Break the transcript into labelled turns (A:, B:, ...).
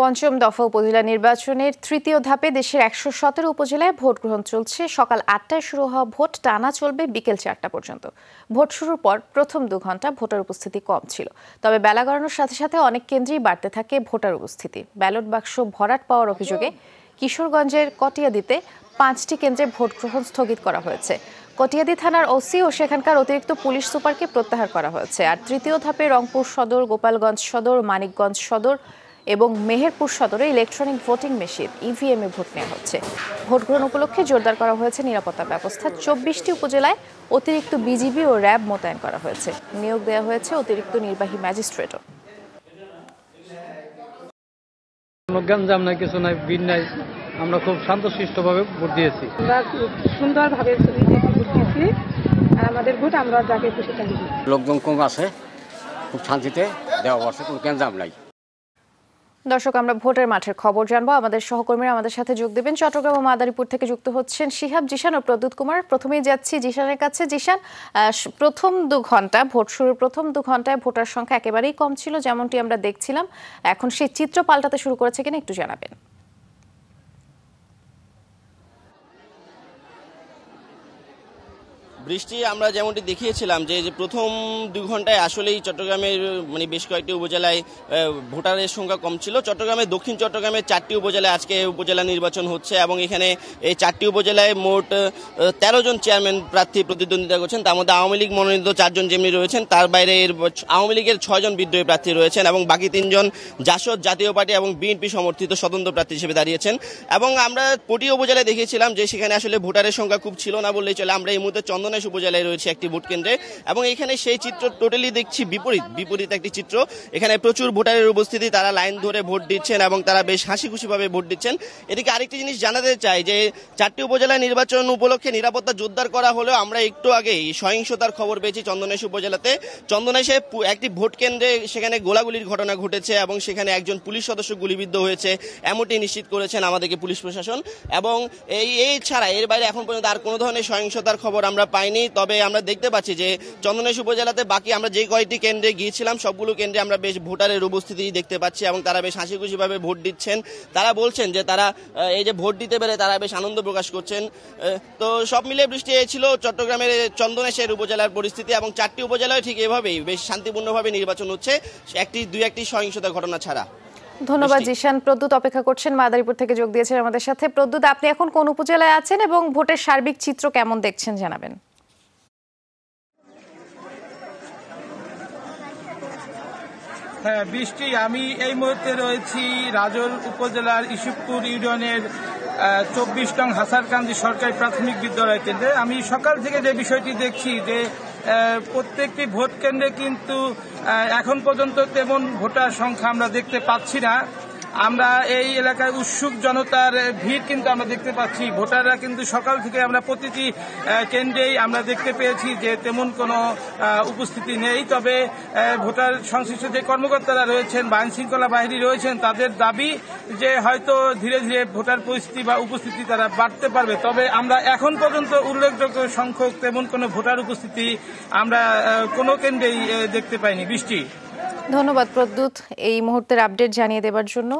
A: পঞ্চম দফা উপজেলা নির্বাচনের তৃতীয় ধাপে দেশের ১১৭ উপজেলায় ভোট গ্রহণ চলছে। সকাল ৮টায় শুরু হওয়া ভোট টানা চলবে বিকেল ৪টা পর্যন্ত। ভোট শুরুর পর প্রথম ২ ঘন্টা ভোটার উপস্থিতি কম ছিল, তবে বেলা গড়ানোর সাথে সাথে অনেক কেন্দ্রেই বাড়তে থাকে ভোটার উপস্থিতি। ব্যালট বাক্স ভরাট পাওয়ার অভিযোগে কিশোরগঞ্জের কটিয়াদীতে ৫টি কেন্দ্রে ভোট গ্রহণ স্থগিত করা হয়েছে। কটিয়াদী থানার ওসি ও সেখানকার অতিরিক্ত পুলিশ সুপারকে প্রত্যাহার করা হয়েছে। আর তৃতীয় ধাপে রংপুর সদর, গোপালগঞ্জ সদর, মানিকগঞ্জ সদর এবং মেহেরপুর সদরে ইলেকট্রনিক ভোটিং মেশিন ইভিএম এ ভোট নেওয়া হচ্ছে। ভোট গ্রহণ উপলক্ষে জোরদার করা হয়েছে নিরাপত্তা ব্যবস্থা। ২৪টি উপজেলায় অতিরিক্ত বিজিবি ও র্যাব মোতায়েন করা হয়েছে। নিয়োগ দেওয়া হয়েছে অতিরিক্ত নির্বাহী ম্যাজিস্ট্রেটও।
B: গ্যাঞ্জাম নাই, কিছু নাই, ভিড় নাই। আমরা খুব শান্তশিষ্টভাবে ভোট দিয়েছি।
C: আমরা সুন্দরভাবে ভোট দিয়েছি। আর আমাদের ভোট আমরা যাকে খুশি তাকে দিই।
D: লোকজন কম আছে, খুব শান্তিতে দেওয়া হচ্ছে, কোনো গ্যাঞ্জাম নাই।
A: দর্শক, আমরা ভোটের মাঠের খবর জানবো। আমাদের সহকর্মীরা আমাদের সাথে যোগ দেবেন। চট্টগ্রাম ও মাদারীপুর থেকে যুক্ত হচ্ছেন শিহাব, জিশান ও প্রদ্যুৎ কুমার। প্রথমেই যাচ্ছি জিশানের কাছে। জিশান, প্রথম ২ ঘন্টা ভোট শুরুর প্রথম ২ ঘন্টায় ভোটার সংখ্যা একেবারেই কম ছিল, যেমনটি আমরা দেখছিলাম। এখন সেই চিত্র পাল্টাতে শুরু করেছে কিনা একটু জানাবেন।
E: বৃষ্টি, আমরা যেমনটি দেখিয়েছিলাম যে প্রথম ২ ঘন্টায় আসলেই চট্টগ্রামের বেশ কয়েকটি উপজেলায় ভোটারের সংখ্যা কম ছিল। চট্টগ্রামের দক্ষিণ চট্টগ্রামের ৪টি উপজেলায় আজকে উপজেলা নির্বাচন হচ্ছে এবং এখানে এই ৪টি উপজেলায় মোট ১৩ জন চেয়ারম্যান প্রার্থী প্রতিদ্বন্দ্বিতা করছেন। তার মধ্যে আওয়ামী লীগ মনোনীত ৪ জন যেমনি রয়েছেন, তার বাইরে আওয়ামী লীগের ৬ জন বিদ্রোহী প্রার্থী রয়েছেন এবং বাকি ৩ জন জাসদ, জাতীয় পার্টি এবং বিএনপি সমর্থিত স্বতন্ত্র প্রার্থী হিসেবে দাঁড়িয়েছেন। এবং আমরা কোটি উপজেলায় দেখেছিলাম যে সেখানে আসলে ভোটারের সংখ্যা খুব ছিল না বললেই চলে। আমরা এই মুহূর্তে চন্দনাইশ উপজেলায় রয়েছে একটি ভোট কেন্দ্রে এবং এখানে সেই চিত্র টোটালি দেখছি বিপরীত একটি চিত্র। এখানে প্রচুর ভোটারের উপস্থিতি, তারা লাইন ধরে ভোট দিচ্ছেন এবং তারা বেশ হাসি খুশিভাবে ভোট দিচ্ছেন। এদিকে আরেকটি জিনিস জানাতে চাই যে ৪টি উপজেলায় নির্বাচন উপলক্ষে নিরাপত্তা জোরদার করা হলেও আমরা একটু আগেই সহিংসতার খবর পেয়েছি চন্দনাইশ উপজেলাতে। চন্দনাইশে একটি ভোট কেন্দ্রে সেখানে গোলাগুলির ঘটনা ঘটেছে এবং সেখানে একজন পুলিশ সদস্য গুলিবিদ্ধ হয়েছে, এমনটি নিশ্চিত করেছেন আমাদেরকে পুলিশ প্রশাসন। এবং এই ছাড়া এর বাইরে এখন পর্যন্ত আর কোনো ধরনের সহিংসতার খবর আমরা পাইনি। তবে আমরা দেখতে পাচ্ছি যে চন্দনাইশ উপজেলাতে বাকি আমরা যে কয়েকটি কেন্দ্রে গিয়েছিলাম সবগুলো কেন্দ্রে আমরা বেশ ভোটারের উপস্থিতি দেখতে পাচ্ছি এবং তারা বেশ হাসি খুশিভাবে ভোট দিচ্ছেন। তারা বলছেন যে তারা এই যে ভোট দিতে পেরে তারা বেশ আনন্দ প্রকাশ করছেন। তো সব মিলিয়ে বৃষ্টি ছিল চট্টগ্রামের চন্দনাইশের উপজেলার পরিস্থিতি এবং ৪টি উপজেলায় ঠিক এভাবেই বেশ শান্তিপূর্ণভাবে নির্বাচন হচ্ছে, দুই একটি সহিংসতার ঘটনা ছাড়া।
A: ধন্যবাদ জিশান। প্রদ্যুৎ অপেক্ষা করছেন, মাদারীপুর থেকে যোগ দিয়েছেন আমাদের সাথে। প্রদ্যুৎ, আপনি এখন কোন উপজেলায় আছেন এবং ভোটের সার্বিক চিত্র কেমন দেখছেন জানাবেন।
F: হ্যাঁ বৃষ্টি, আমি এই মুহূর্তে রয়েছি রাজল উপজেলার ইসুফপুর ইউনিয়নের ২৪ নং হাসারকান্দি সরকারি প্রাথমিক বিদ্যালয় কেন্দ্রে। আমি সকাল থেকে যে বিষয়টি দেখছি যে প্রত্যেকটি ভোট কেন্দ্রে কিন্তু এখন পর্যন্ত তেমন ভোটার সংখ্যা আমরা দেখতে পাচ্ছি না। আমরা এই এলাকায় উৎসুক জনতার ভিড় কিন্তু আমরা দেখতে পাচ্ছি। ভোটাররা কিন্তু সকাল থেকে আমরা প্রতিটি কেন্দ্রেই আমরা দেখতে পেয়েছি যে তেমন কোনো উপস্থিতি নেই। তবে ভোটার সংশ্লিষ্ট যে কর্মকর্তারা রয়েছেন বা আইনশৃঙ্খলা বাহিনী রয়েছেন তাদের দাবি যে হয়তো ধীরে ধীরে ভোটার পরিস্থিতি বা উপস্থিতি তারা বাড়তে পারবে। তবে আমরা এখন পর্যন্ত উল্লেখযোগ্য সংখ্যক তেমন কোনো ভোটার উপস্থিতি আমরা কোনো কেন্দ্রেই দেখতে পাইনি। বৃষ্টি,
A: ধন্যবাদ প্রদ্যুৎ এই মুহূর্তের আপডেট জানিয়ে দেওয়ার জন্য।